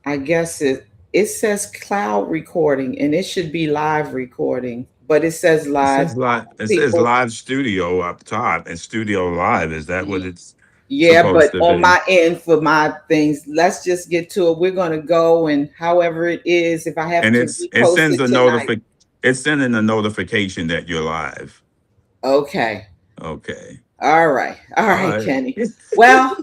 I guess it says cloud recording and it should be live recording, but it says It live. says live. It says People, live studio up top and studio live. Is that what it's yeah, supposed but to on be? my end for my things, let's just get to it. We're gonna go and however it is, if I have And to it repost sends it a tonight. it's sending a notification that you're live. Okay. Okay. All right. All All right, right. Kenny. Well,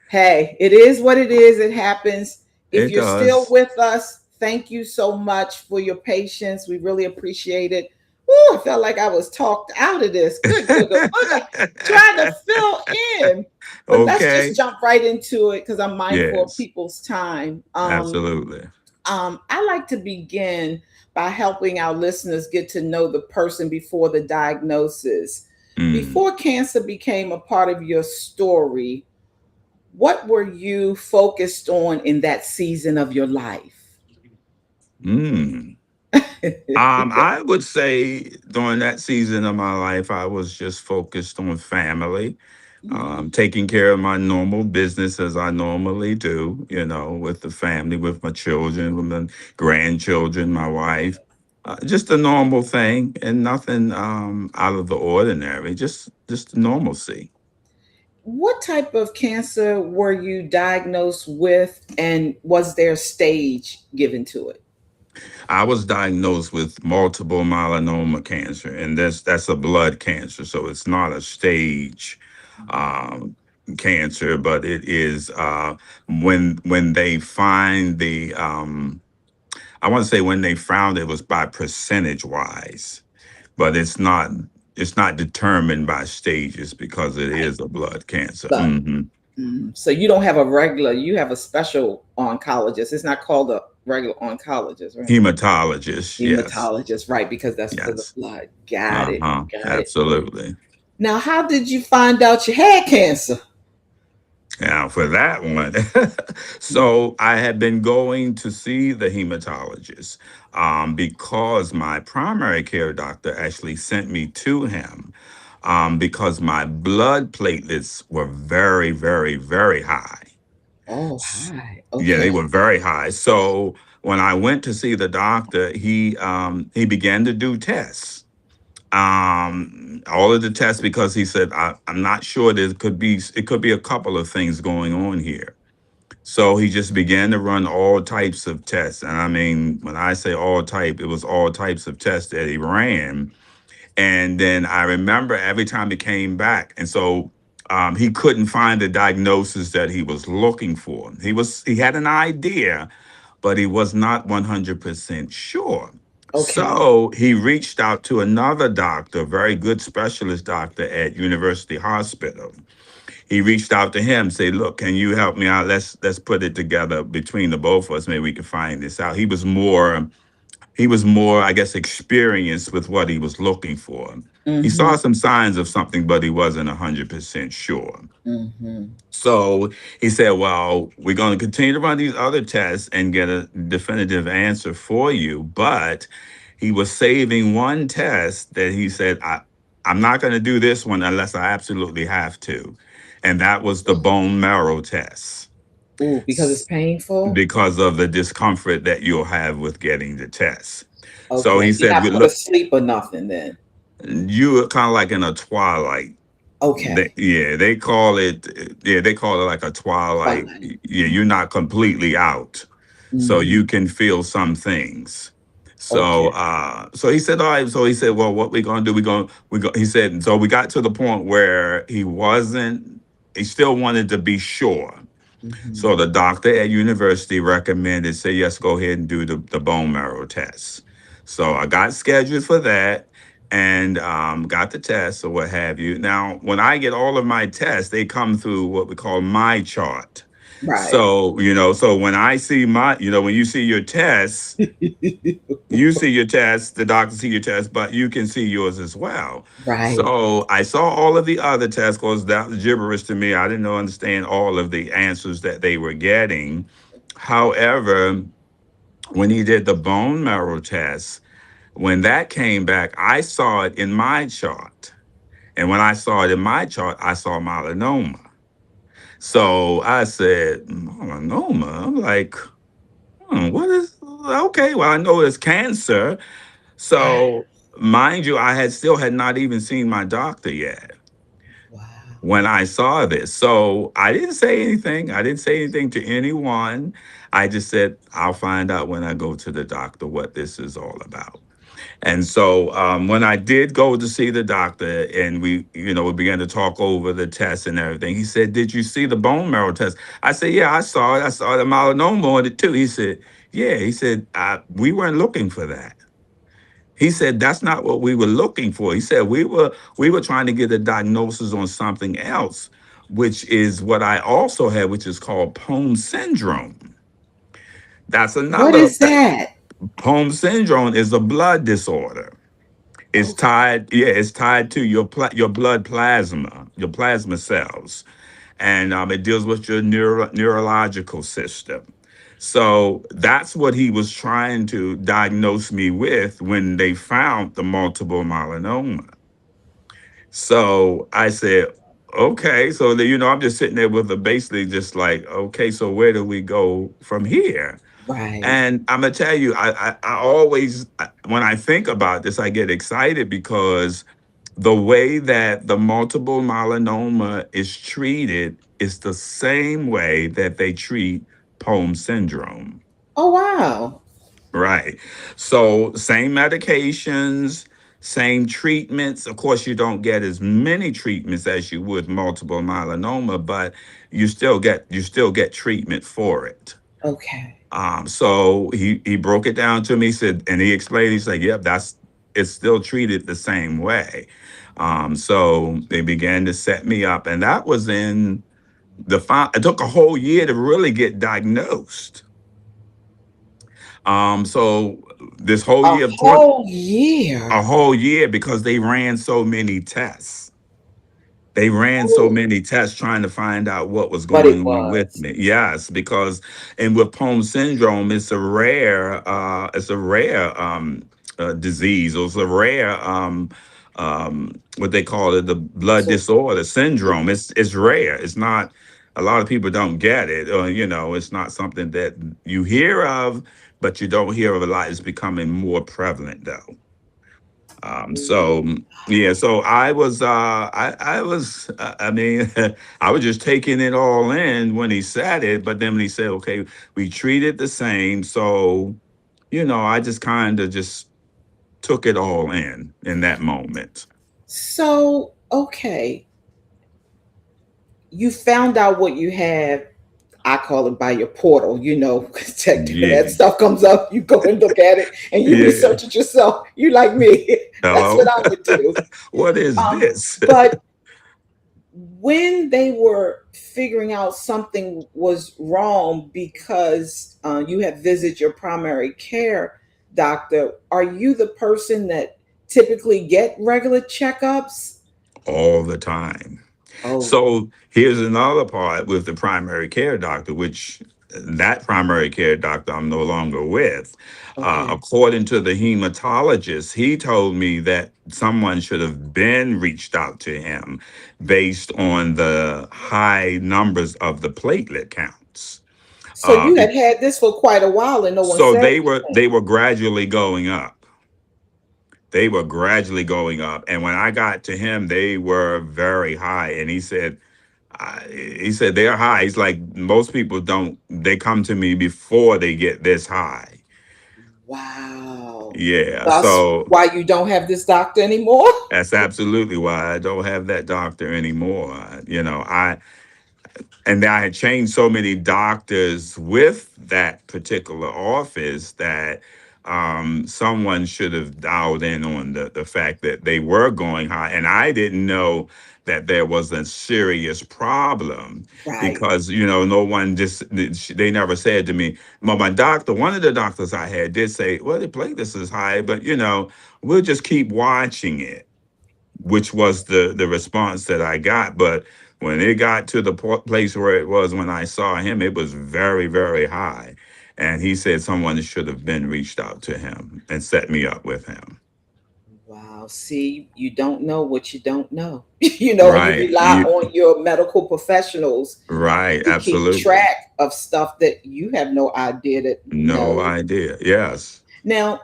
hey, it is what it is. It happens. If It you're still does. with us, thank you so much for your patience. We really appreciate it. Ooh, I felt like I was talked out of this. Good, good, good. Trying to fill in. But let's just Okay. jump right into it because I'm mindful of Yes. people's time. Absolutely. I like to begin by helping our listeners get to know the person before the diagnosis. Mm. Before cancer became a part of your story, what were you focused on in that season of your life? Mm. I would say during that season of my life, I was just focused on family, taking care of my normal business as I normally do, with the family, with my children, with my grandchildren, my wife. Just a normal thing and nothing out of the ordinary, just normalcy. What type of cancer were you diagnosed with, and was there a stage given to it? I was diagnosed with multiple myeloma cancer, and that's a blood cancer, so it's not a stage um, cancer, but it is when they find the I want to say when they found it was by percentage wise, but it's not determined by stages because it Right. is a blood cancer. But so you don't have a regular, you have a special oncologist. It's not called a regular oncologist, right? Hematologist, yes, Hematologist, right? Because that's for the yes, blood. Got it. Got it. absolutely. Now, how did you find out you had cancer? Now, for that one, so I had been going to see the hematologist because my primary care doctor actually sent me to him because my blood platelets were very, very, very high. Oh, S- hi. Yeah, they Okay. were very high. So when I went to see the doctor, he began to do tests, all of the tests, because he said I'm not sure, it could be a couple of things going on here. So he just began to run all types of tests, and I mean, when I say all type, it was all types of tests that he ran. And then I remember every time he came back, and so he couldn't find the diagnosis that he was looking for. He had an idea, but he was not 100% sure. Okay. So he reached out to another doctor, a very good specialist doctor at University Hospital. He reached out to him, say, "Look, can you help me out? Let's put it together between the both of us. Maybe we can find this out." He was more, I guess, experienced with what he was looking for. He Mm-hmm. saw some signs of something, but he wasn't 100% sure. Mm-hmm. So he said, "Well, we're going to continue to run these other tests and get a definitive answer for you." But he was saving one test that he said, I'm not going to do this one unless I absolutely have to. And that was the bone marrow test, Ooh, because it's s- painful. because of the discomfort that you'll have with getting the test. So he Okay. You're said, not "We put to look, sleep or nothing then. you are kind of like in a twilight." Okay. They call it like a twilight. Twilight. Yeah, you're not completely out, so Mm-hmm. you can feel some things. So, Okay. so he said, "All right." So he said, "Well, what we gonna do? He said, so we got to the point where he still wanted to be sure. Mm-hmm. So the doctor at university recommended, say, yes, go ahead and do the bone marrow test. So I got scheduled for that and got the test or what have you. Now, when I get all of my tests, they come through what we call my chart. Right. So when I see when you see your test, the doctor see your test, but you can see yours as well. Right. So I saw all of the other tests because that was gibberish to me. I didn't understand all of the answers that they were getting. However, when he did the bone marrow test, when that came back, I saw it in my chart. And when I saw it in my chart, I saw melanoma. So I said, melanoma? I'm like, What is okay? Well, I know it's cancer. Right. So, mind you, I had still had not even seen my doctor yet Wow. when I saw this. So I didn't say anything. I didn't say anything to anyone. I just said, I'll find out when I go to the doctor what this is all about. And so when I did go to see the doctor and we began to talk over the tests and everything, he said, "Did you see the bone marrow test?" I said, "Yeah, I saw it. I saw the melanoma on it too." He said, "Yeah." He said, "We weren't looking for that." He said, "That's not what we were looking for." He said, "We were trying to get a diagnosis on something else, which is what I also had, which is called Pohm syndrome." That's What another is that? Pohm syndrome is a blood disorder. It's Okay. tied, yeah, it's tied to your blood plasma, your plasma cells, and it deals with your neurological system. So that's what he was trying to diagnose me with when they found the multiple myeloma. So I said, okay. So I'm just sitting there with basically just like, okay, so where do we go from here? Right. And I'm gonna tell you, I always when I think about this, I get excited because the way that the multiple myeloma is treated is the same way that they treat Pohm syndrome. Oh, wow. Right. So same medications, same treatments. Of course, you don't get as many treatments as you would multiple myeloma, but you still get treatment for it. Okay. So he broke it down to me, said, and he explained, he said, "Yep, it's still treated the same way." So they began to set me up, and that was in it took a whole year to really get diagnosed. So this whole A year of 20, whole a year. whole year because they ran so many tests. They ran so Oh, many tests trying to find out what was what it going on with was. me. Yes, because and with Pohm syndrome, it's a rare disease. Or it's a rare what they call it, the blood So, disorder syndrome. It's rare. It's not. A lot of people don't get it, or it's not something that you hear of, but you don't hear of a lot. It's becoming more prevalent though. So yeah, so I mean, I was just taking it all in when he said it, but then when he said, okay, we treat it the same. So, I just kind of just took it all in that moment. so okay. You found out what you have. I call it by your portal, when that Yeah. stuff comes up, you go and look at it and you Yeah. research it yourself. You like me. That's what Hello. I would do. What is Um, this? but when they were figuring out something was wrong because you had visited your primary care doctor, are you the person that typically get regular checkups? All the time. Oh, So here's another part with the primary care doctor, which that primary care doctor I'm no longer with. okay. According to the hematologist, he told me that someone should have been reached out to him based on the high numbers of the platelet counts. So Uh, you be- had this for quite a while and no one so said they were gradually going up. They were gradually going up, and when I got to him, they were very high. And he said they're high. He's like, most people don't. They come to me before they get this high. wow. Yeah, That's so why you don't have this doctor anymore? that's absolutely why I don't have that doctor anymore. And I had changed so many doctors with that particular office that someone should have dialed in on the fact that they were going high. And I didn't know that there was a serious problem Right. because, no one just, they never said to me, well, my doctor, one of the doctors I had did say, well, the platelets is high, but, we'll just keep watching it, which was the response that I got. But when it got to the place where it was when I saw him, it was very, very high. And he said someone should have been reached out to him and set me up with him. Wow. See, you don't know what you don't know. You Right. rely on your medical professionals Right. to keep Absolutely. track of stuff that you have no idea that No no. idea. Yes. Now,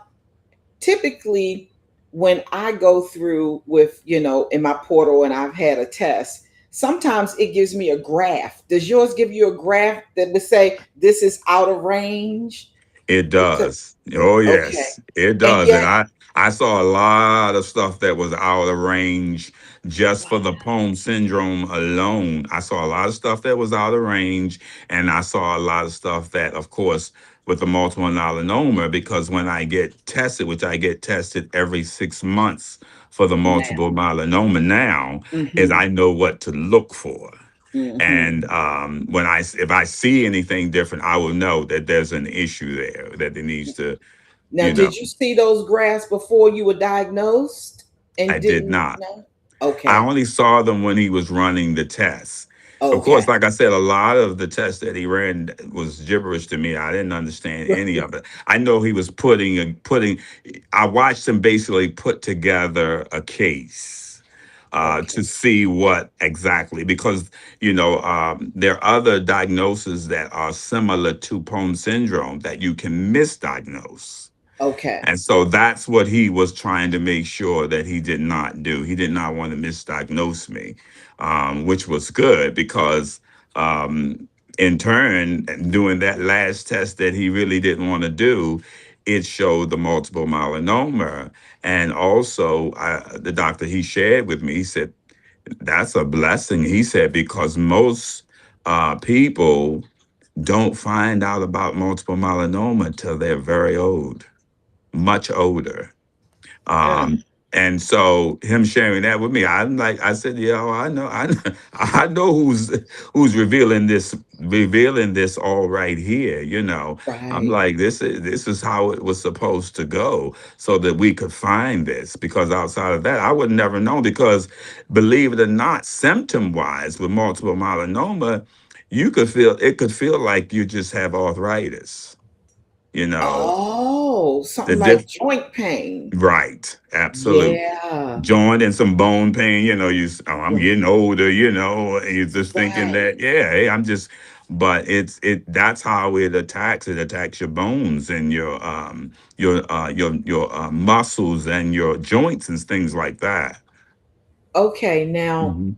typically, when I go through with, in my portal and I've had a test, sometimes it gives me a graph. Does yours give you a graph that would say this is out of range? It Because, does. Oh okay. yes, it And does. And yet, I saw a lot of stuff that was out of range just for the Poem syndrome alone. I saw a lot of stuff that was out of range, and I saw a lot of stuff that, of course, with the multiple myeloma, because when I get tested, which I get tested every 6 months for the multiple now. myeloma now, is Hmm. I know what to look for. Hmm. And when if I see anything different, I will know that there's an issue there that it needs to, Now, you know. did you see those graphs before you were diagnosed I and did didn't not. know? I Okay. only saw them when he was running the tests. Of course, Okay. like I said, a lot of the tests that he ran was gibberish to me. I didn't understand any of it. I know he was putting. I watched him basically put together a case to Okay. see what exactly, because there are other diagnoses that are similar to Poem syndrome that you can misdiagnose. Okay. And so that's what he was trying to make sure that he did not do. He did not want to misdiagnose me, which was good because, in turn, doing that last test that he really didn't want to do, it showed the multiple myeloma. And also, the doctor he shared with me, he said, that's a blessing. He said, because most people don't find out about multiple myeloma till they're very old, much older. Mm. Um, and so him sharing that with me, I'm like, I said, yo, I know who's revealing this all right here. I'm Right. like, this is how it was supposed to go, so that we could find this. Because outside of that, I would never know. Because believe it or not, symptom wise, with multiple myeloma, it could feel like you just have arthritis. You know, Oh, the something diff like joint pain. Right, absolutely. Yeah. Joint and some bone pain. I'm Mm. getting older. And you're just thinking that, Right. yeah, hey, I'm just. But that's how it attacks. It attacks your bones and your muscles and your joints and things like that. Okay. Now, Hmm.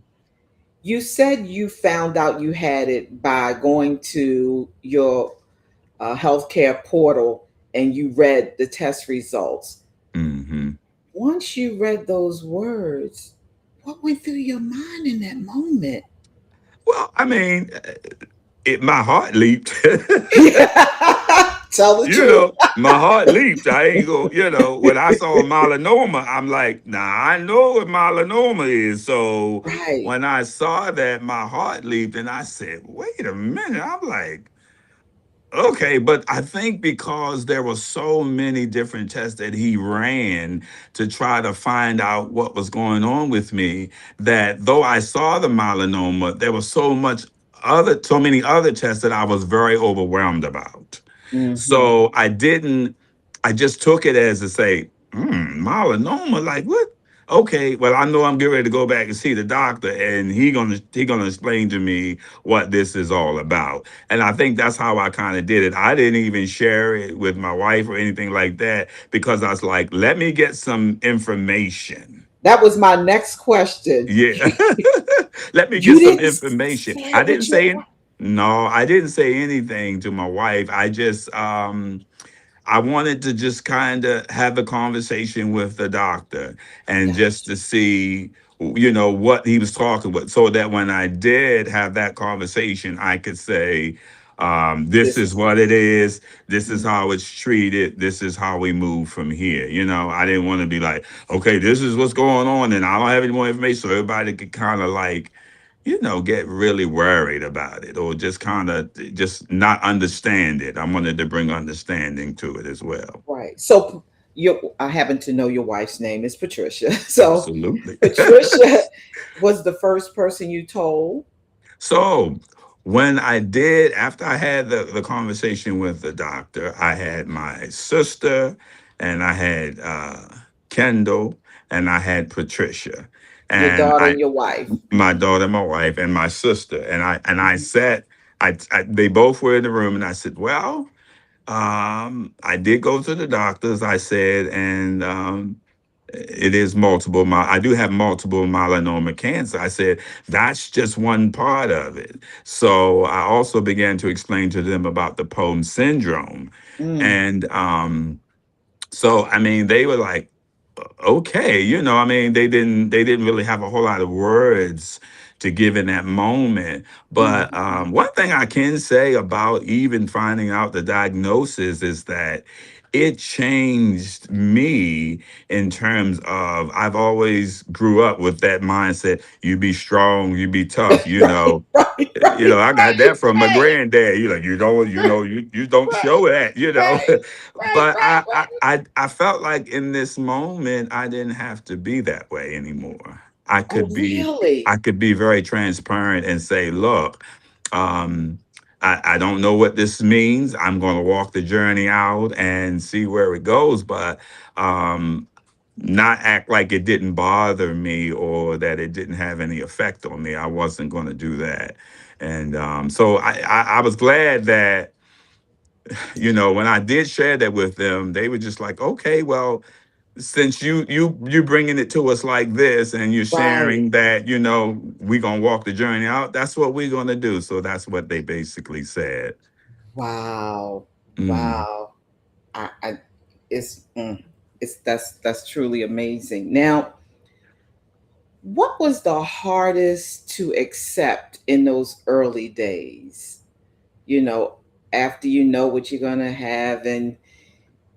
you said you found out you had it by going to your healthcare portal and you read the test results. Hmm. Once you read those words, what went through your mind in that moment? Well, I mean, my heart leaped. Tell the truth. My heart leaped. I ain't go, when I saw melanoma, I'm like, nah, I know what melanoma is. So Right. when I saw that, my heart leaped and I said, wait a minute. I'm like, okay, but I think because there were so many different tests that he ran to try to find out what was going on with me, that though I saw the melanoma, there was so many other tests that I was very overwhelmed about. Hmm. So I just took it as to say, melanoma, like what? Okay, well, I know I'm getting ready to go back and see the doctor, and he gonna explain to me what this is all about. And I think that's how I kind of did it. I didn't even share it with my wife or anything like that, because I was like, let me get some information. That was my next question. Yeah. Let me get You some didn't information. say I it didn't with your say it. wife. No, I didn't say anything to my wife. I wanted to just kind of have a conversation with the doctor, and just Gotcha. to see, what he was talking about, so that when I did have that conversation, I could say, this This is is. what it is. This is Mhm. how it's treated. This is how we move from here. I didn't want to be like, okay, this is what's going on, and I don't have any more information, so everybody could kind of like, get really worried about it, or just kind of just not understand it. I wanted to bring understanding to it as well. Right. So I happen to know your wife's name is Patricia. So Absolutely. Patricia was the first person you told. So when I did, after I had the conversation with the doctor, I had my sister and I had Kendall and I had Patricia, Your and daughter I and your wife. my daughter, my wife, and my sister, and I sat. They both were in the room, and I said, "Well, I did go to the doctors." I said, and it is I do have multiple myeloma cancer. I said that's just one part of it. So I also began to explain to them about the Poem syndrome, Mm, and so I mean they were like, okay, I mean they didn't really have a whole lot of words to give in that moment. But mm, one thing I can say about even finding out the diagnosis is that it changed me in terms of I've always grew up with that mindset, you be strong, you be tough, right, right, right, I got right, that from my right, granddad. You don't, you don't right, show that, right, right, But right, I felt like in this moment I didn't have to be that way anymore. Oh, I really? could be very transparent and say, look, um, I don't know what this means. I'm going to walk the journey out and see where it goes, but um, not act like it didn't bother me or that it didn't have any effect on me. I wasn't going to do that. And so I was glad that, when I did share that with them, they were just like, okay, well, since you bringing it to us like this and you're Right. sharing that, we're going to walk the journey out, that's what we're going to do. So that's what they basically said. Wow. Mm. Wow. I it's it's that's truly amazing. Now, what was the hardest to accept in those early days? You know, after you know what you're gonna have and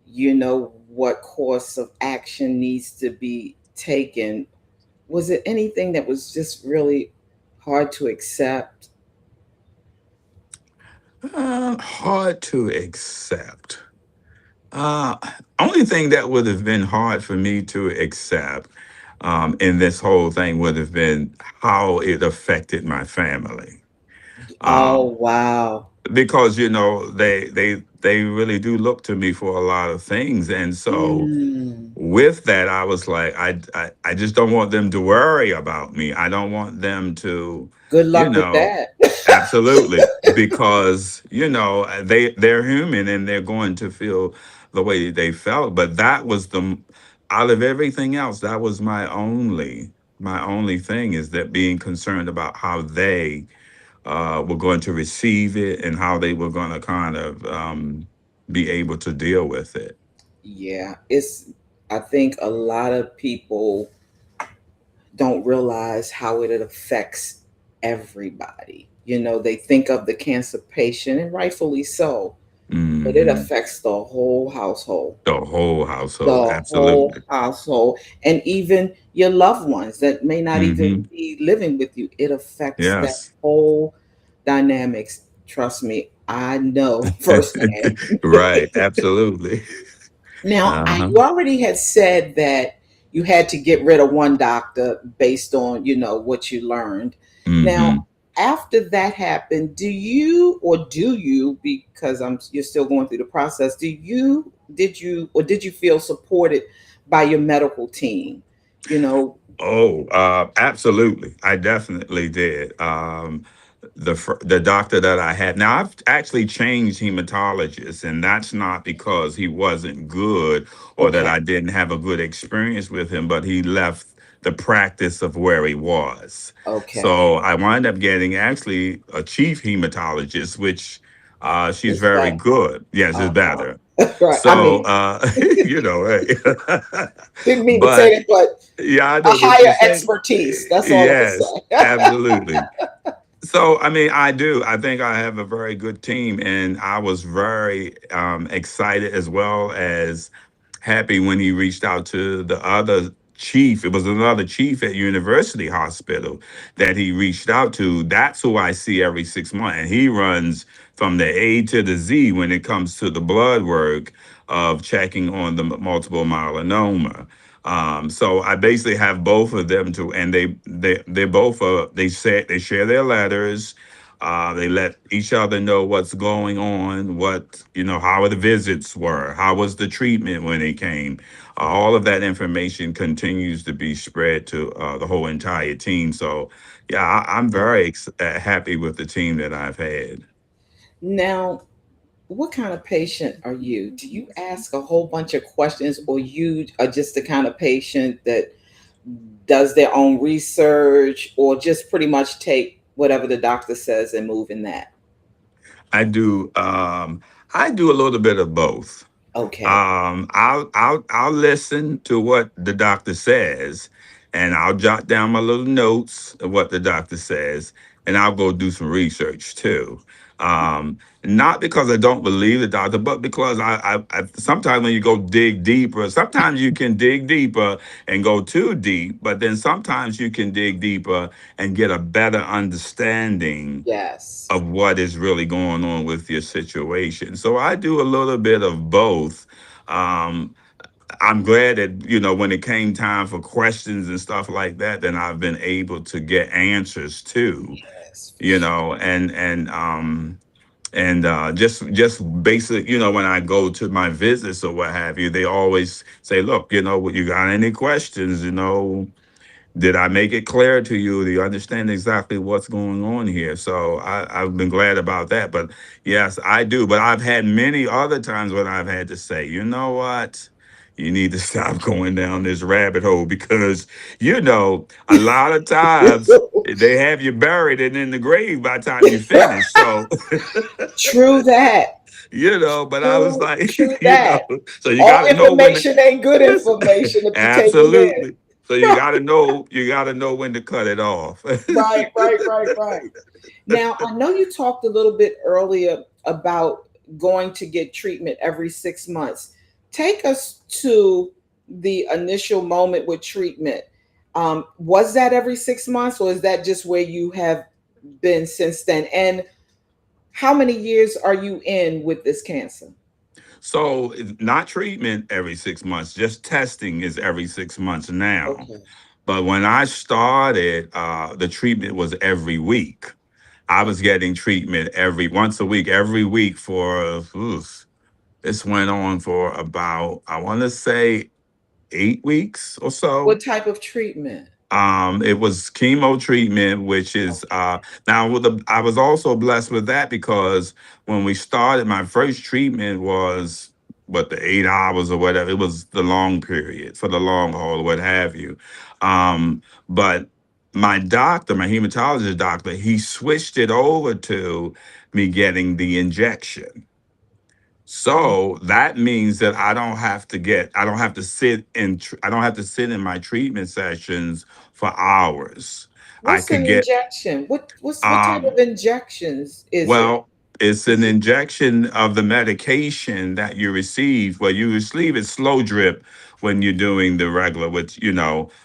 you know what course of action needs to be taken. Was it anything that was just really hard to accept? Hard to accept. Uh, Only thing that would have been hard for me to accept in this whole thing would have been how it affected my family. Oh, Um, wow. because they really do look to me for a lot of things, and so Mm. with that, I was like, I just don't want them to worry about me. I don't want them to, Good you luck with know, that. absolutely, because they're human and they're going to feel the way they felt. But that was out of everything else, that was my only thing is that being concerned about how they were going to receive it and how they were going to kind of be able to deal with it. Yeah, I think a lot of people don't realize how it affects everybody. You know, they think of the cancer patient, and rightfully so, but it Hmm. affects the whole household. The whole household, The whole absolutely. household, and even your loved ones that may not even Hmm. be living with you. It affects that Yes. whole dynamics. Trust me, I know firsthand. Right, absolutely. Now, Uh-huh. you already had said that you had to get rid of one doctor based on, what you learned. Now, Hmm. after that happened, do you, because you're still going through the process, did you feel supported by your medical team? You know, Oh, absolutely. I definitely did. The doctor that I had now, I've actually changed hematologists, and that's not because he wasn't good or that okay, I didn't have a good experience with him, but he left the practice of where he was. okay. So I wound up getting actually a chief hematologist, which she's It's very better. good. Yes, it's Uh-huh. better. Right. I So mean, hey. didn't mean to say But that, but yeah, I a know what higher you're saying. expertise. That's all I'm Yes, saying. absolutely. So, I mean, I do. I think I have a very good team, and I was very excited as well as happy when he reached out to the other chief. It was another chief at University Hospital that he reached out to. That's who I see every 6 months, and he runs from the A to the Z when it comes to the blood work of checking on the multiple myeloma. So I basically have both of them to, and they both they say they share their letters. They let each other know what's going on, what, how the visits were, how was the treatment when it came. All of that information continues to be spread to the whole entire team. So, yeah, I'm very happy with the team that I've had. Now, what kind of patient are you? Do you ask a whole bunch of questions, or you are just the kind of patient that does their own research, or just pretty much take whatever the doctor says and move in that? I do. I do a little bit of both. Okay. I'll listen to what the doctor says, and I'll jot down my little notes of what the doctor says, and I'll go do some research too. Not because I don't believe the doctor, but because I sometimes when you go dig deeper, sometimes you can dig deeper and go too deep, but then sometimes you can dig deeper and get a better understanding Yes. of what is really going on with your situation. So I do a little bit of both. Um, I'm glad that, when it came time for questions and stuff like that, then I've been able to get answers too, Yes, for sure. and just basic, when I go to my visits or what have you, they always say, look, you got any questions, did I make it clear to you? Do you understand exactly what's going on here? So I've been glad about that. But yes, I do. But I've had many other times when I've had to say, you know what? You need to stop going down this rabbit hole because, a lot of times they have you buried and in the grave by the time you finish. So, True that. but I was True, like, true that. so you got All to know when to. information ain't good information if you take it in. Absolutely. So you got to know when to cut it off. Right, right, right, right. Now, I know you talked a little bit earlier about going to get treatment every 6 months. Take us to the initial moment with treatment. Was that every 6 months, or is that just where you have been since then? And how many years are you in with this cancer? So not treatment every 6 months, just testing is every 6 months now. Okay. But when I started, the treatment was every week. I Oh, was getting treatment every once a week, every week for this went on for about, I want to say, 8 weeks or what so. type of treatment? It was chemo treatment, which is Okay. now I was also blessed with that because when we started, my first treatment was the 8 hours or whatever. It was the long period for the long haul, or what have you. But my doctor, my hematologist doctor, he switched it over to me getting the injection. Mm. So that means that I don't have to sit in my treatment sessions for hours. I What's could an get, injection? What type of um, injections is it? well, it's an Is it injection of the medication that you receive. Well, you receive it slow drip when you're doing the regular, which,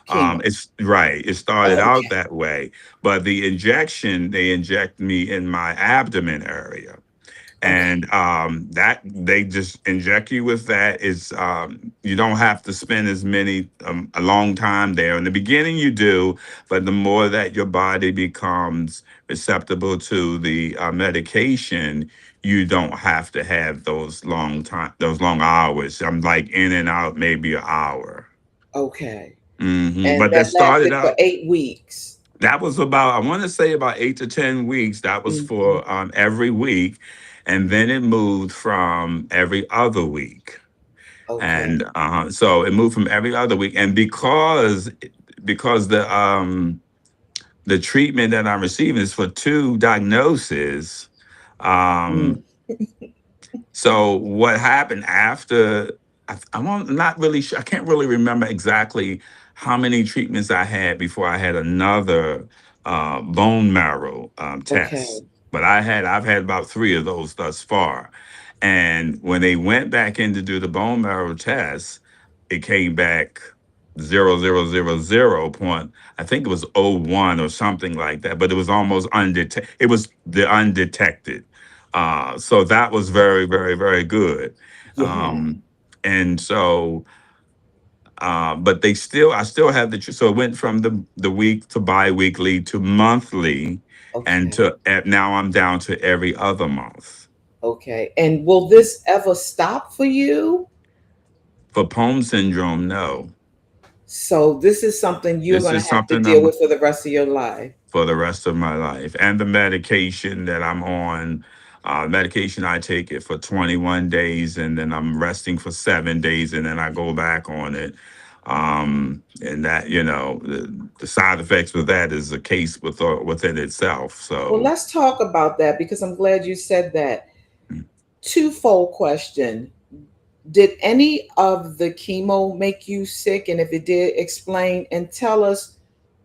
chemo? it's right. It started out Okay. that way, but the injection, they inject me in my abdomen area, Okay. and that they just inject you with that. Is You don't have to spend as many a long time there. In the beginning you do, but the more that your body becomes receptible to the medication, you don't have to have those long hours. I'm like in and out maybe an hour. Okay. And But that that started lasted for out, 8 weeks. that was about, I want to say, about 8 to 10 weeks. That was Hmm. for every week, and then it moved from every other week, Okay. and so it moved from every other week, and because the treatment that I'm receiving is for two diagnoses. Mm. Um, so what happened after? I'm not really sure. I can't really remember exactly how many treatments I had before I had another bone marrow test. Okay. But I've had about three of those thus far. And when they went back in to do the bone marrow test, it came back 0000 point. I think it was '01 or something like that. But it was almost undetected. It was the undetected. So that was very, very, very good. Yeah. And so, but I still have so it went from the week to bi-weekly to monthly. and Okay. now I'm down to every other month. Okay. And will this ever stop for you? For poem syndrome, no. So this is something you're This going to is have to something deal I'm with for the rest of your life. for the rest of my life. And the medication that I'm on, medication I take it for 21 days, and then I'm resting for 7 days, and then I go back on it. And that, the side effects with that is a case within itself. Well, So, let's talk about that because I'm glad you said that. Twofold question. Did any of the chemo make you sick? And if it did, explain and tell us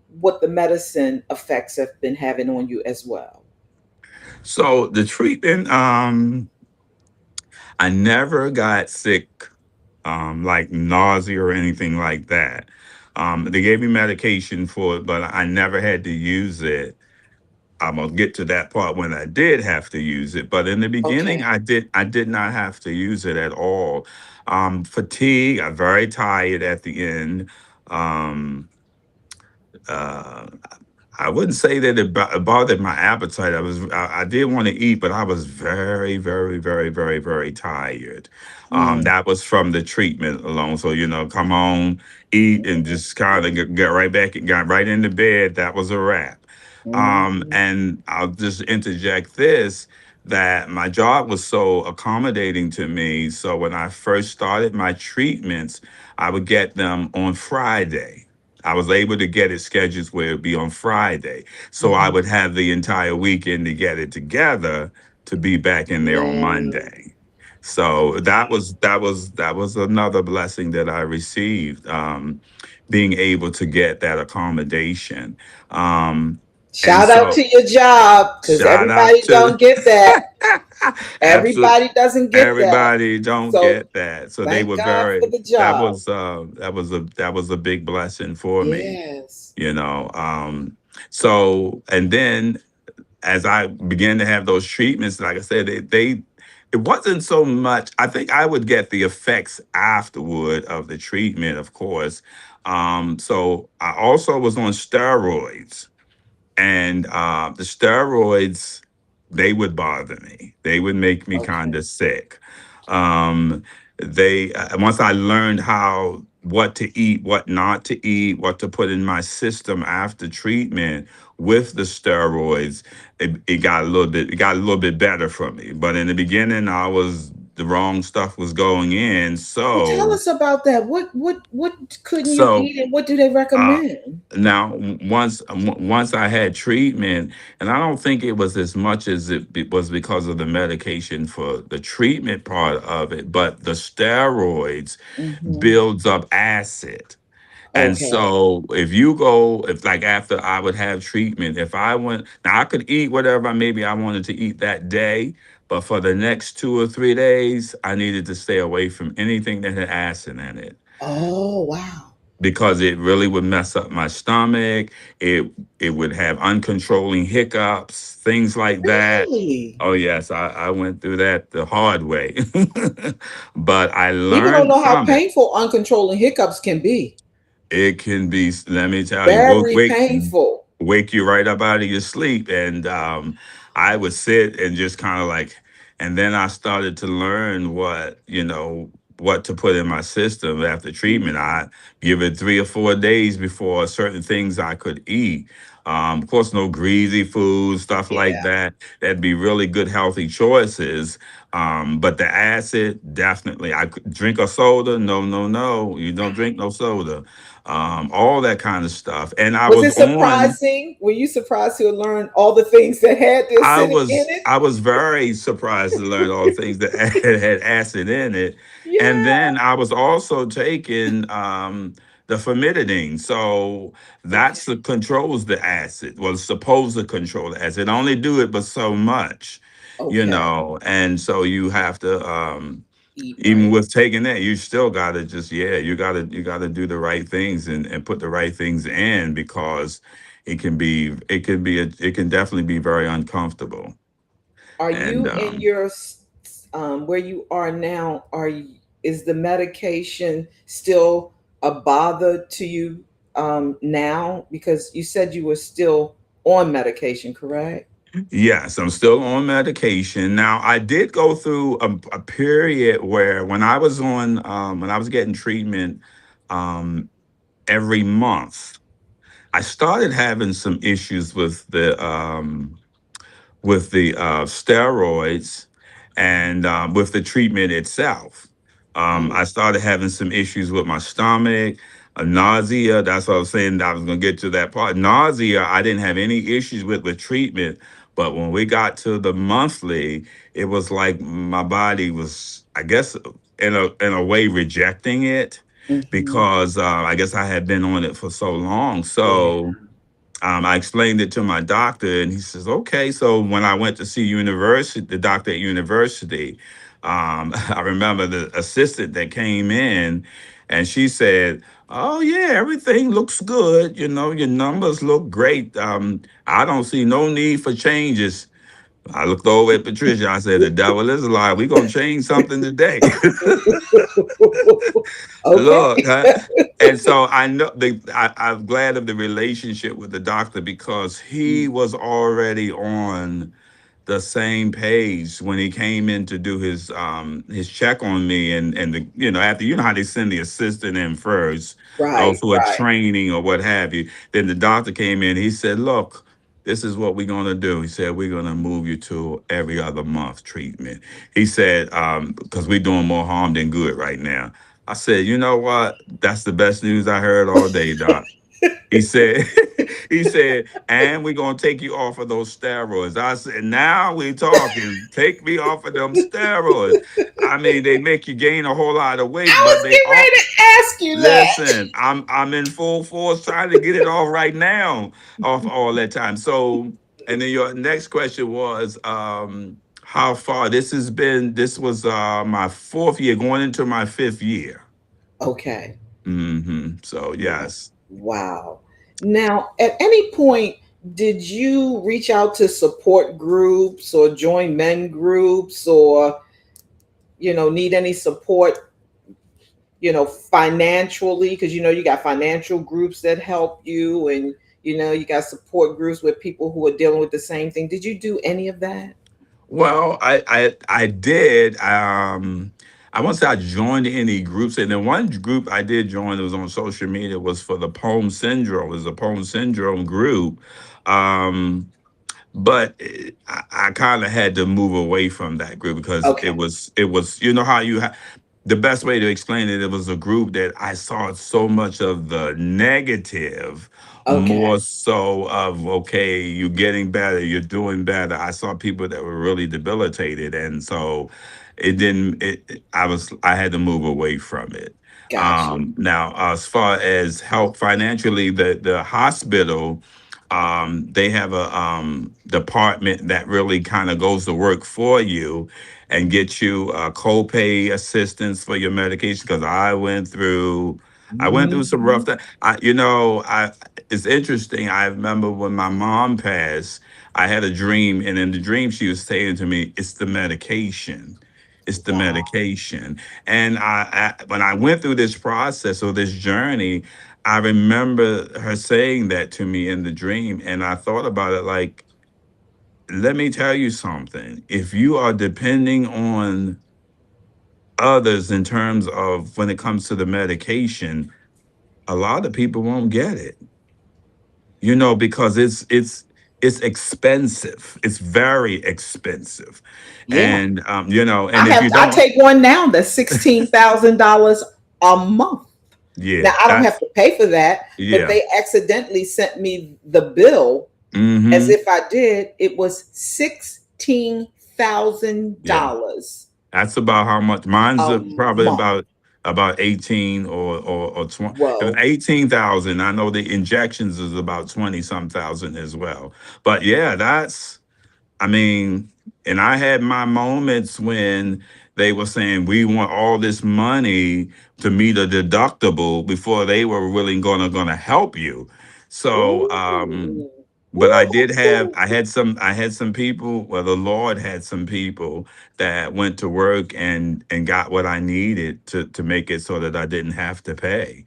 what the medicine effects have been having on you as well. so the treatment, I never got sick, like nausea or anything like that. They gave me medication for it, but I never had to use it. I'm gonna get to that part when I did have to use it, but in the beginning, Okay. I did not have to use it at all. Fatigue, I'm very tired at the end. Um, uh, I wouldn't say that it bothered my appetite. I did want to eat, but I was very, very, very, very, very tired. Mm, That was from the treatment alone. So come home, eat, and just kind of get right back, got right into bed. That was a wrap. mm, And I'll just interject this, that my job was so accommodating to me. So when I first started my treatments, I would get them on Friday. I was able to get it scheduled where it'd be on Friday. So I mm-hmm. would have the entire weekend to get it together to be back in there on Mm, Monday. So that okay. was another blessing that I received, being able to get that accommodation. Um, and Shout out so to your job because shout out everybody to don't get that. absolutely Everybody doesn't get that. everybody don't So get that. So they thank were God for very the job. that was a big blessing for me, Yes. you know. So and then as I began to have those treatments, like I said, it wasn't so much. I think I would get the effects afterward of the treatment, of course. So I also was on steroids, and the steroids, they would bother me. They would make me kind Okay. of sick. Um, they Once I learned how what to eat, what not to eat, what to put in my system after treatment with the steroids, it got a little bit better for me. But in the beginning, the wrong stuff was going in. Well, tell us about that. What couldn't you So eat and what do they uh, recommend? Now, once I had treatment, and I don't think it was as much as was because of the medication for the treatment part of it, but the steroids Hmm. builds up acid. And Okay. so if like after I would have treatment, if I went, now I could eat whatever maybe I wanted to eat that day, but for the next 2 or 3 days, I needed to stay away from anything that had acid in it, Oh, wow. because it really would mess up my stomach. It would have uncontrolling hiccups, things like that. Really? Oh yes, I went through that the hard way, but I People don't learned know how from it. painful uncontrolling hiccups can be. It can be, let me tell you, Very painful. wake you right up out of your sleep. And I would sit and just kind of like, and then I started to learn what to put in my system after treatment. Mhm. I give it 3 or 4 days before certain things I could eat. Of course, no greasy food, stuff like Yeah. that. That'd be really good, healthy choices. But the acid, definitely. I could drink a soda. No, no, no. You don't drink no soda. All that kind of stuff. And Was it surprising? Were you surprised to learn all the things that had this sitting in it? I was very surprised to learn all the things that had acid in it. And Yeah. then I was also taking the famotidine. So Okay. that's the controls the acid. Well, it's supposed to control the acid. It only do it but so much, Okay. and so you have to Eat even right. with taking that, you still gotta just, yeah, you gotta do the right things, and put the right things in, because it can definitely be very uncomfortable. Are And you in your where you are now? Is the medication still a bother to you now? Because you said you were still on medication, correct? Yes, I'm still on medication. Now, I did go through a period where when I was getting treatment um, every month, I started having some issues with the steroids and with the treatment itself. Oh, I started having some issues with my stomach, nausea. That's what I was saying. I was going to get to that part. Nausea, I didn't have any issues with treatment. But when we got to the monthly, it was like my body was, I guess, in a way rejecting it mm-hmm. because I guess I had been on it for so long. Yeah. So I explained it to my doctor, and he says, "Okay." So when I went to see university, the doctor at university, I remember the assistant that came in, and she said, "Oh yeah, everything looks good. You know, your numbers look great. I don't see no need for changes." I looked over at Patricia. I said, "The devil is a lie. We're gonna change something today." Okay. Look, huh? And so I know I'm glad of the relationship with the doctor because he was already on the same page when he came in to do his check on me and after how they send the assistant in first Right, for a right. training or what have you. Then the doctor came in. He said, "Look, this is what we're gonna do." He said, "We're gonna move you to every other month treatment." He said, "Because we're doing more harm than good right now." I said, "You know what? That's the best news I heard all day, Doc." He said, he said, "And we're gonna take you off of those steroids." I said, "Now we talking. Take me off of them steroids." I mean, they make you gain a whole lot of weight, I but was they getting all ready to ask you that. listen. I'm in full force trying to get it off right now, off all that time. So, and then your next question was, how far this has been? This was my fourth year, going into my fifth year. Okay. So Wow. yes. Wow. Now, at any point, did you reach out to support groups or join men groups or, need any support, financially? Because, you got financial groups that help you and, you got support groups with people who are dealing with the same thing. Did you do any of that? Well, I did. I won't say I joined any groups, and then one group I did join that was on social media was for the Poem Syndrome. It was a Poem Syndrome group, um, but I kind of had to move away from that group because Okay. it was how the best way to explain it, it was a group that I saw so much of the negative, Okay. more so of, okay, you're getting better, you're doing better. I saw people that were really debilitated. And so I had to move away from it. Got you. Now, as far as help financially, the hospital, they have a department that really kind of goes to work for you and get you copay assistance for your medication because I went through some rough Mhm. things. I it's interesting. I remember when my mom passed, I had a dream, and in the dream she was saying to me, "It's the medication. It's the Wow. medication." And when I went through this process or this journey, I remember her saying that to me in the dream, and I thought about it like, let me tell you something. If you are depending on others in terms of when it comes to the medication, a lot of people won't get it. Because it's expensive. It's very expensive. Yeah. And and if you I don't, take one now that's $16,000 a month. yeah, Now I don't have that's to pay for that, but yeah. they accidentally sent me the bill as Hmm. if I did. It was $16,000 Yeah. That's about how much mine's a probably month. about 18 or 20. If Whoa. 18,000, I know the injections is about 20 some thousand as well. But yeah, that's I mean, and I had my moments when they were saying we want all this money to meet a deductible before they were really gonna help you. So Ooh. but Ooh. I had some people, well, the Lord had some people that went to work and got what I needed to make it so that I didn't have to pay.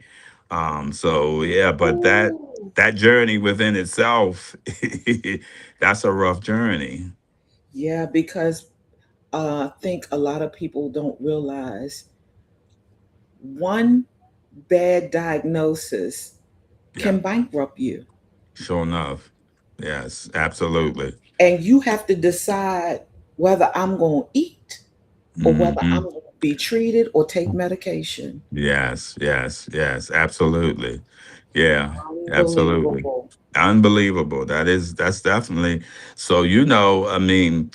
So yeah, but that Ooh. that journey within itself, that's a rough journey. Yeah, because I think a lot of people don't realize one bad diagnosis Yeah, can bankrupt you. sure enough. Yes, absolutely. And you have to decide whether I'm going to eat or whether I'm Hmm. going to be treated or take medication. Yes, yes, yes, absolutely. Yeah, absolutely. Unbelievable. Unbelievable. That's definitely so, I mean,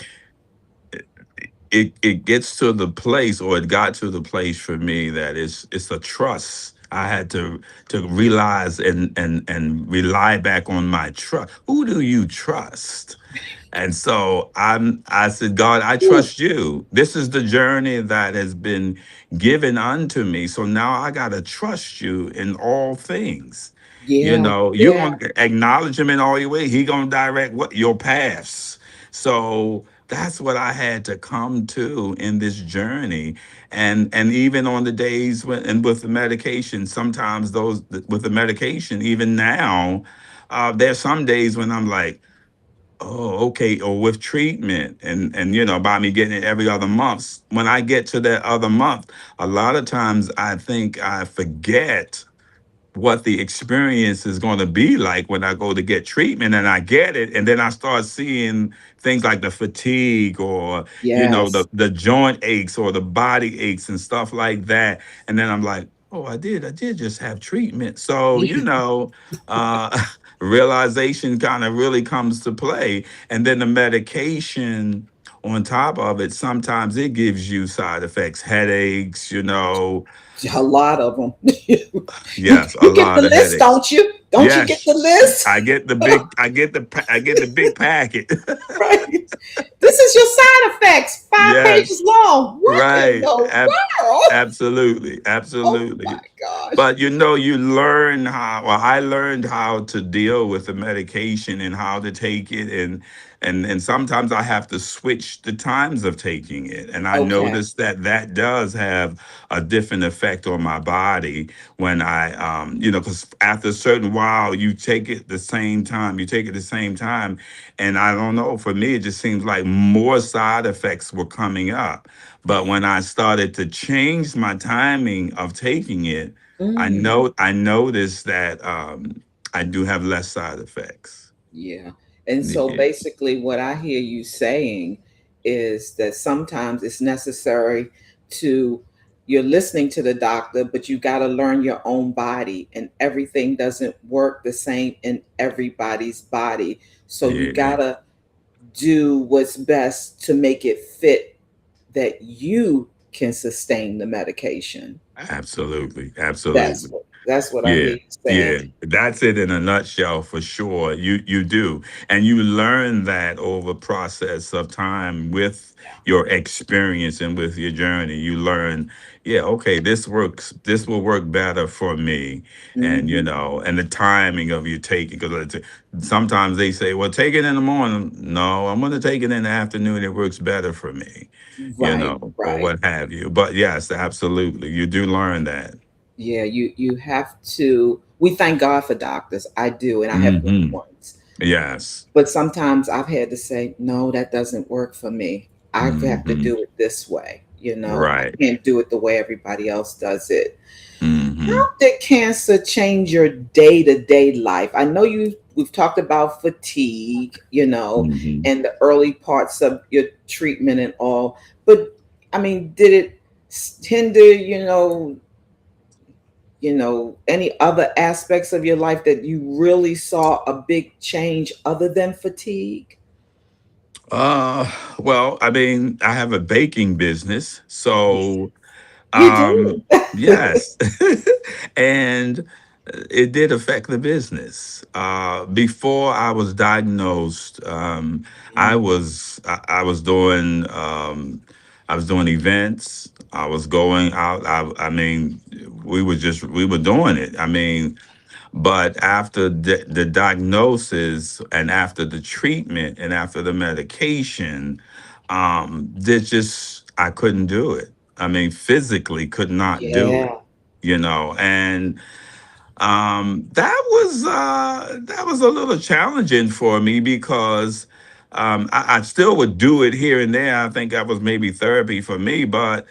it gets to the place, or it got to the place for me, that it's a trust. I had to realize and rely back on my trust. Who do you trust? And so I said, God, I Ooh, trust you. This is the journey that has been given unto me. So now I gotta trust you in all things. yeah, You're yeah, gonna acknowledge him in all your ways. He gonna direct what your paths. So that's what I had to come to in this journey. And even on the days when, and with the medication, sometimes those with the medication, even now, there's some days when I'm like, oh, okay. Or with treatment, and by me getting it every other month. When I get to that other month, a lot of times I think I forget what the experience is going to be like when I go to get treatment, and I get it, and then I start seeing things like the fatigue, or yes. the joint aches or the body aches and stuff like that, and then I'm like, oh, I did just have treatment. So uh realization kind of really comes to play, and then the medication on top of it, sometimes it gives you side effects, headaches, A lot of them. you yes, a you get the lot of list, headaches. don't you? Don't you get the Yes, list? I get the big packet. Right. This is your side effects, 5 pages Yes, long. What in right. the world? Absolutely, Oh my absolutely. gosh. But you learn how. Well, I learned how to deal with the medication and how to take it, and sometimes I have to switch the times of taking it. And I Okay. noticed that that does have a different effect on my body when because after a certain while, you take it the same time. You take it the same time, and I don't know. For me, it just seems like more side effects were coming up. But Yeah. when I started to change my timing of taking it, Mm. I noticed that I do have less side effects. Yeah. And so Yeah, basically, what I hear you saying is that sometimes it's necessary to, you're listening to the doctor, but you got to learn your own body, and everything doesn't work the same in everybody's body. So you yeah, got to do what's best to make it fit that you can sustain the medication. absolutely, That's absolutely. what I hear Yeah, you saying. yeah, that's it in a nutshell for sure. You do, and you learn that over process of time with your experience and with your journey. You learn, yeah, okay, this works. This will work better for me, and Hmm. and the timing of you taking. Because sometimes they say, well, take it in the morning. No, I'm going to take it in the afternoon. It works better for me, Right, or right. what have you. But yes, absolutely, you do learn that. Yeah, you have to. We thank God for doctors. I do, and I have good Hmm. ones. Yes. But sometimes I've had to say, no, that doesn't work for me. I have to Hmm. do it this way. I Right. can't do it the way everybody else does it. How Hmm. did cancer change your day to day life? I know we've talked about fatigue, Hmm. and the early parts of your treatment and all, but I mean, did it hinder, any other aspects of your life that you really saw a big change other than fatigue? Well, I mean, I have a baking business, Yeah, so you do. yes, and it did affect the business. Before I was diagnosed, I was doing events. I was going out. I mean, we were doing it. I mean, but after the diagnosis and after the treatment and after the medication, there's just I couldn't do it. I mean, physically could not do it. Yeah. And That was a little challenging for me because I still would do it here and there. I think that was maybe therapy for me, but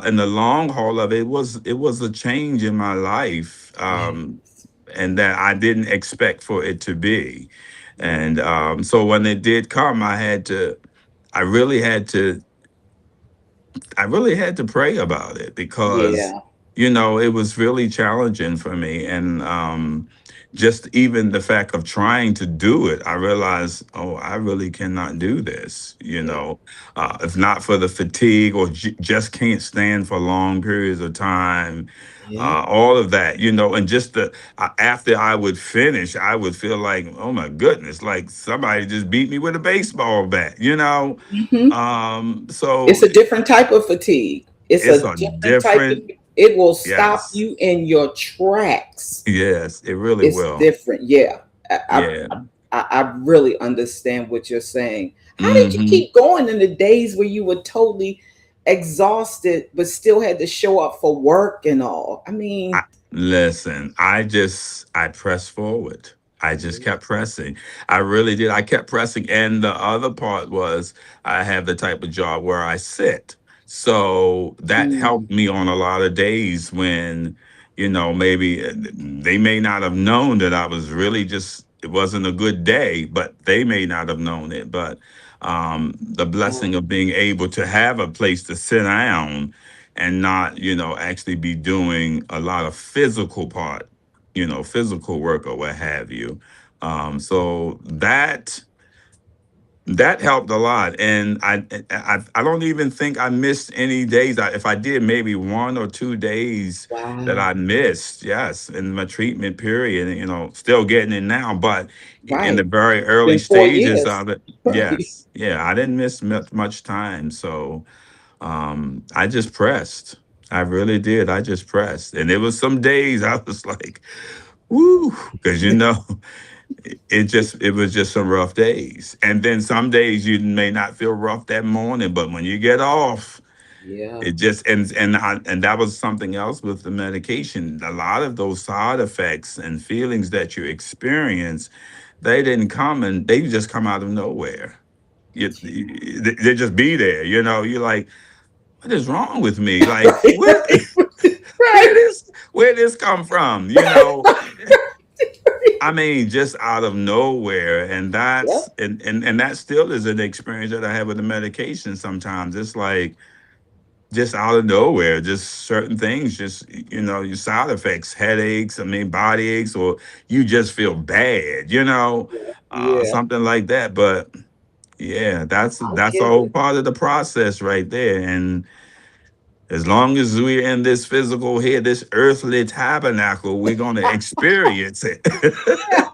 in the long haul of it, it was a change in my life, Yeah. and that I didn't expect for it to be. Yeah. And so when it did come, I really had to I really had to pray about it because, Yeah. it was really challenging for me. And just even the fact of trying to do it, I realized, oh, I really cannot do this. Yeah. If not for the fatigue or just can't stand for long periods of time, Yeah. all of that, and just after I would finish, I would feel like, oh my goodness, like somebody just beat me with a baseball bat. Hmm. It's So a different type of fatigue. It's it's a a different type of, different, it will stop yes, you in your tracks. yes, it really It's will. different. Yeah. I, I, Yeah. I really understand what you're saying. How did you Hmm. keep going in the days where you were totally exhausted, but still had to show up for work and all? I I, mean, listen, I pressed forward. I just yeah. kept pressing. I really did. I kept pressing. And the other part was I have the type of job where I sit. So that Mm, helped me on a lot of days when, maybe they may not have known that I was really just, it wasn't a good day, but they may not have known it. But the wow. blessing of being able to have a place to sit down and not, actually be doing a lot of physical work or what have you. So that helped a lot, and I don't even think I missed any days. If I did, maybe 1 or 2 days that Wow. I missed. Yes, in my treatment period, still getting it now, but in the Right. very It's early been 4 years. stages of it, Right. yes, yeah, I didn't miss much time. So I just pressed. I really did. I just pressed. And there was some days I was like, woo, because it was just some rough days. And then some days you may not feel rough that morning, but when you get off, Yeah. it just and that was something else with the medication. A lot of those side effects and feelings that you experience, they didn't come and they just come out of nowhere. They just be there, You're like, what is wrong with me? Like, Right. where this come from? I mean, just out of nowhere, and Yeah. that still is an experience that I have with the medication. Sometimes it's like just out of nowhere, just certain things, just your side effects, headaches, I mean, body aches, or you just feel bad, Yeah. something like that. But yeah, I that's get all it. part of the process right there, and as long as we're in this physical here, this earthly tabernacle, we're going to experience it. Yeah.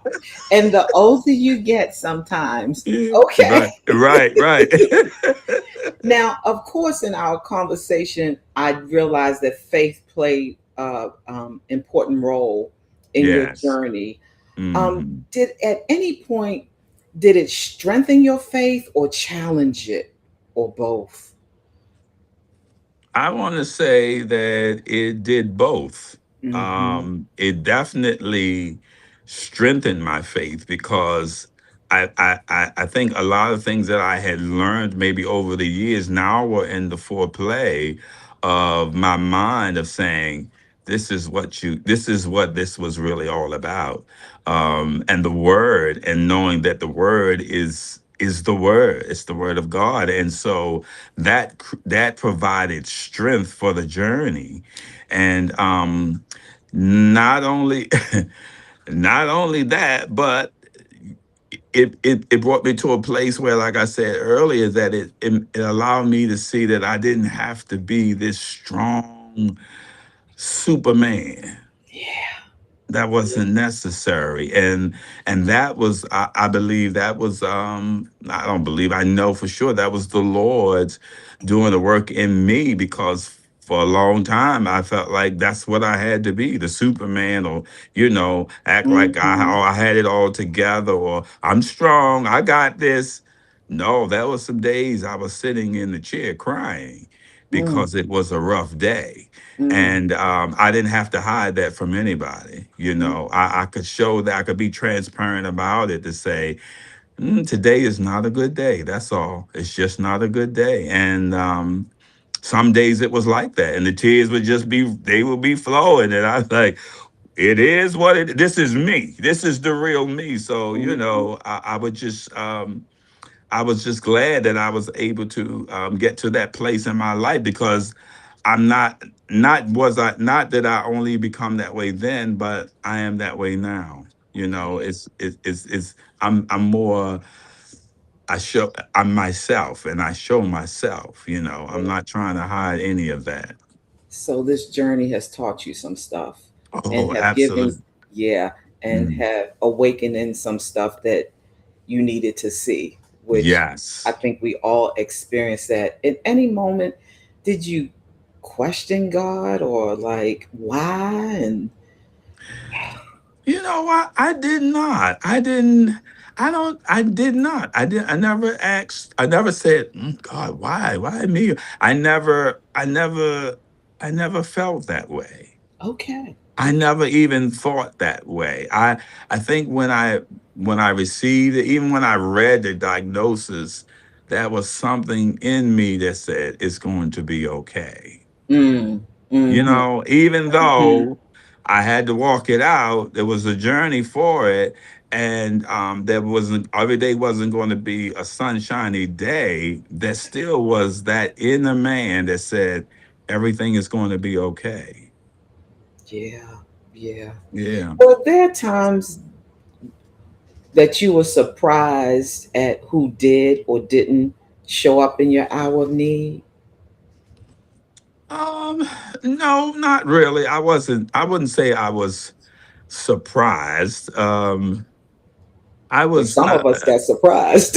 And the older you get sometimes, Yeah. okay. Right, right, right. Now, of course, in our conversation, I realized that faith played important role in your Yes. journey. Hmm. Did at any point did it strengthen your faith or challenge it, or both? I want to say that it did both. Hmm. It definitely strengthened my faith because I think a lot of things that I had learned maybe over the years now were in the foreplay of my mind of saying, this is what this was really all about. And the word, and knowing that the word is the word, it's the word of God. And so that provided strength for the journey, and not only not only that, but it brought me to a place where, like I said earlier, that it allowed me to see that I didn't have to be this strong Superman. Yeah. That Yeah. wasn't necessary, and that was, I believe that was, I don't believe, I know for sure that was the Lord's doing the work in me, because for a long time I felt like that's what I had to be, the Superman, or act like Hmm. I had it all together, or I'm strong, I got this. No, there was some days I was sitting in the chair crying, Mm, because it was a rough day. mm, And I didn't have to hide that from anybody. mm. I could show that, I could be transparent about it to say, today is not a good day. That's all. It's just not a good day. And some days it was like that. And the tears would just be, they would be flowing. And I was like, it is what it, this is me. This is the real me. So, Mhm. I was just glad that I was able to get to that place in my life, because I'm not that I only become that way then, but I am that way now. Yeah, It's I'm more, I'm myself, and I show myself. I'm yeah. not trying to hide any of that. So this journey has taught you some stuff and Oh, have given, absolutely. yeah, and Mm. have awakened in some stuff that you needed to see, which I Yes. think we all experience that. In any moment, did you question God or like why? And You know what? I did not. I didn't. I don't. I did not. I did. I never asked. I never said, God, why? Why me?" I never. I never. I never felt that way. okay. I never even thought that way. I think when I received it, even when I read the diagnosis, that was something in me that said it's going to be okay. Mm, mm-hmm, Even mm-hmm. though I had to walk it out, there was a journey for it. And there wasn't, every day wasn't going to be a sunshiny day. There still was that inner man that said, everything is going to be okay. Yeah, yeah. Yeah. Were there times that you were surprised at who did or didn't show up in your hour of need? Um, no, not really. I wouldn't say I was surprised. I Because was, some of us got surprised.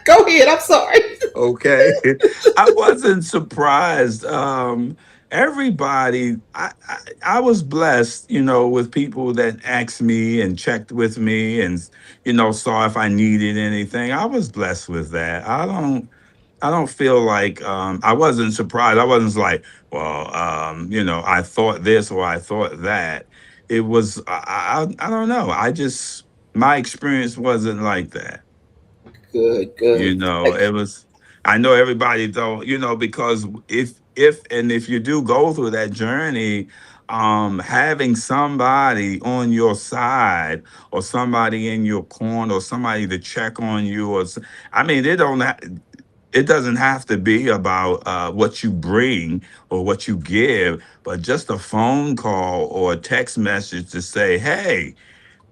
Go ahead. I'm sorry. okay. I wasn't surprised. Everybody, I was blessed, with people that asked me and checked with me and, saw if I needed anything. I was blessed with that. I don't feel like I wasn't surprised. I wasn't like, well, I thought this or I thought that. It was, I don't know. My experience wasn't like that. Good, good. It was, I know everybody don't, because if you do go through that journey, having somebody on your side or somebody in your corner or somebody to check on you, I mean, it doesn't have to be about what you bring or what you give, but just a phone call or a text message to say, hey,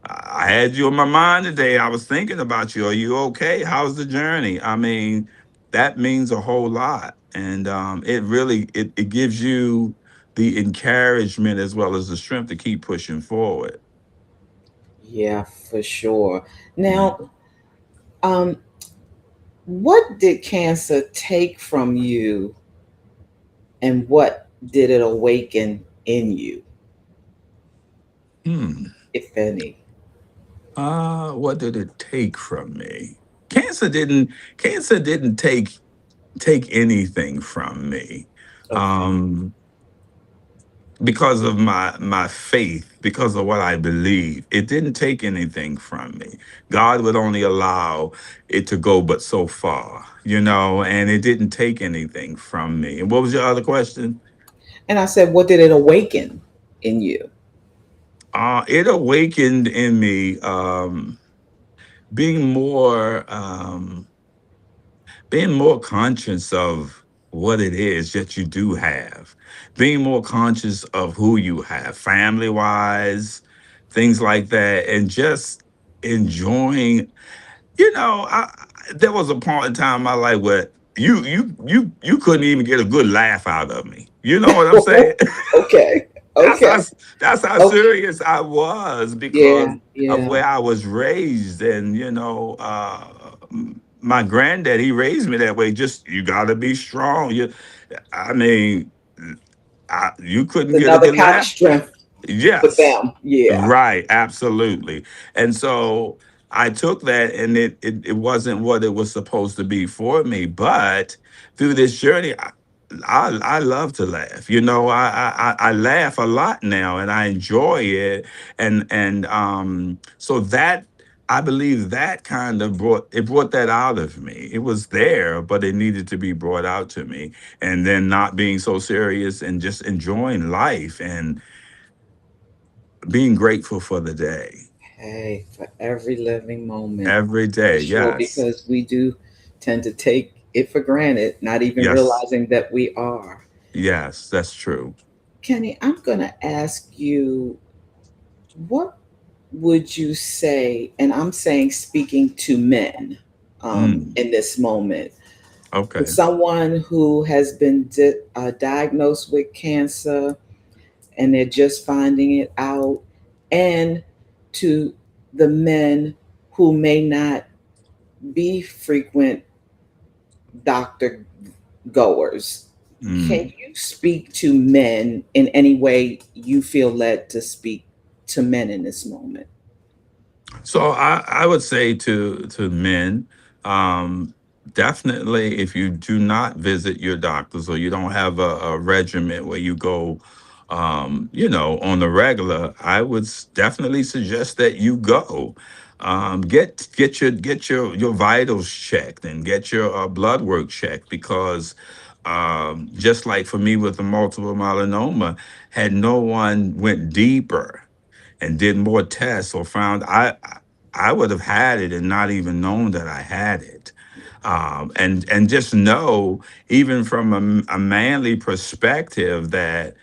I had you on my mind today. I was thinking about you. Are you okay? How's the journey? I mean, that means a whole lot. And it really it gives you the encouragement as well as the strength to keep pushing forward. Yeah, for sure. Mm. Now, um, what did cancer take from you and what did it awaken in you, Hmm. if any? What did it take from me? Cancer didn't take anything from me. Okay. Um, because of my faith, because of what I believe, it didn't take anything from me. God would only allow it to go but so far, and it didn't take anything from me. And what was your other question? And I said, what did it awaken in you? It awakened in me being more being more conscious of what it is that you do have, being more conscious of who you have, family wise, things like that, and just enjoying. There was a point in time in my life where you couldn't even get a good laugh out of me. You know what I'm saying? Okay. That's how Okay. that's how Okay. serious I was Yeah. because of Yeah. where I was raised, and my granddad, he raised me that way. Just you got to be strong. I mean, you couldn't It's get a another good kind of laugh. strength for Yes, them. Yeah. right, absolutely. And so I took that and it wasn't what it was supposed to be for me. But through this journey, I love to laugh. You know, I laugh a lot now, and I enjoy it. And so that, I believe that kind of brought that out of me. It was there, but it needed to be brought out to me. And then not being so serious and just enjoying life and being grateful for the day. Hey, for every living moment, Every for day. sure, Yes. because we do tend to take it for granted, not even Yes. realizing that we are. Yes, that's true. Kenny, I'm going to ask you, what would you say, and I'm saying speaking to men Mm, in this moment, for okay. someone who has been diagnosed with cancer and they're just finding it out, and to the men who may not be frequent doctor goers. Can Mm. you speak to men in any way you feel led to speak to men in this moment? So I would say to men, um, definitely if you do not visit your doctors or you don't have a regimen where you go, on the regular, I would definitely suggest that you go. Get your vitals checked and get your blood work checked because just like for me with the multiple myeloma, had no one went deeper and did more tests or found I would have had it and not even known that I had it. And just know, even from a manly perspective, that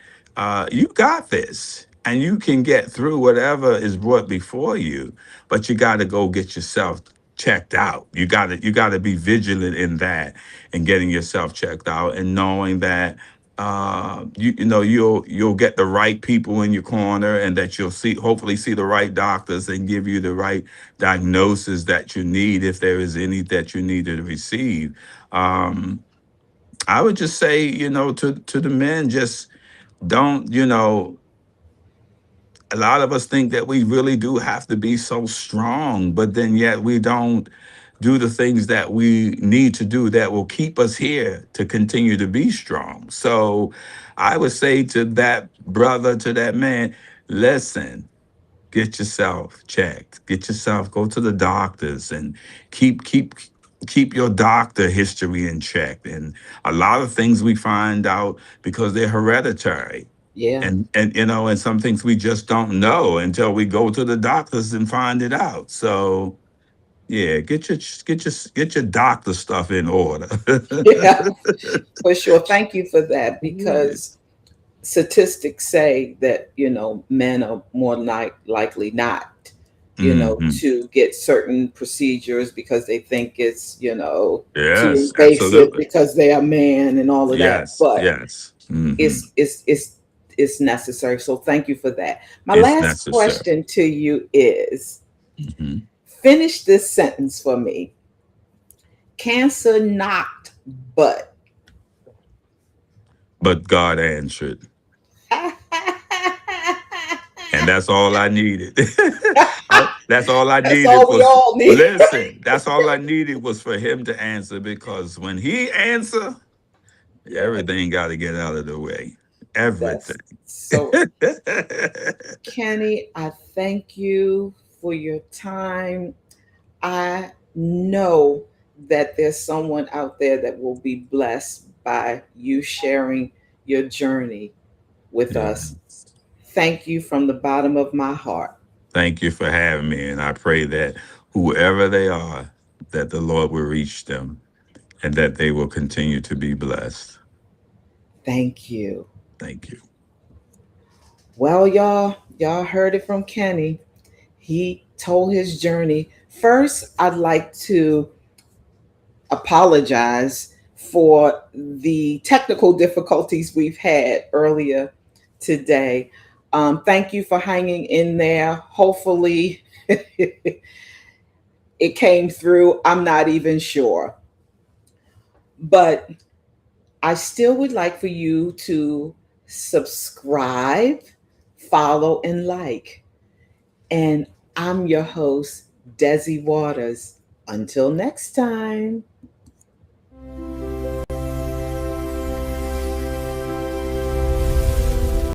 you got this and you can get through whatever is brought before you, but you got to go get yourself checked out. You got to be vigilant in that and getting yourself checked out and knowing that you'll get the right people in your corner and that you'll hopefully see the right doctors and give you the right diagnosis that you need if there is any that you need to receive. um I would just say, to the men, just don't, a lot of us think that we really do have to be so strong, but then yet we don't do the things that we need to do that will keep us here to continue to be strong. So I would say to that brother, to that man, listen, get yourself checked, get yourself, go to the doctors and keep your doctor history in check. And a lot of things we find out because they're hereditary, Yeah. and some things we just don't know until we go to the doctors and find it out. So yeah, get your doctor stuff in order. Yeah, for sure. Thank you for that, Yeah. because statistics say that, men are more likely not, Hmm. to get certain procedures because they think it's, too Yes, invasive absolutely. because they are man and all of that. Yes, But yes. Hmm. it's necessary. So thank you for that. My It's last necessary. question to you is, Hmm. finish this sentence for me. Cancer knocked, but But God answered, and that's all I needed. That's all I that's needed all we was, all need. listen. That's all I needed was for him to answer, because when he answer, Yes, everything got to get out of the way. that's Everything. so. Kenny, I thank you for your time. I know that there's someone out there that will be blessed by you sharing your journey with Yeah. us. Thank you from the bottom of my heart. Thank you for having me, and I pray that whoever they are, that the Lord will reach them and that they will continue to be blessed. Thank you. Thank you. Well, y'all heard it from Kenny. He told his journey. First, I'd like to apologize for the technical difficulties we've had earlier today. Thank you for hanging in there. Hopefully, it came through. I'm not even sure. But I still would like for you to subscribe, follow, and like. And I'm your host, Desi Waters. Until next time.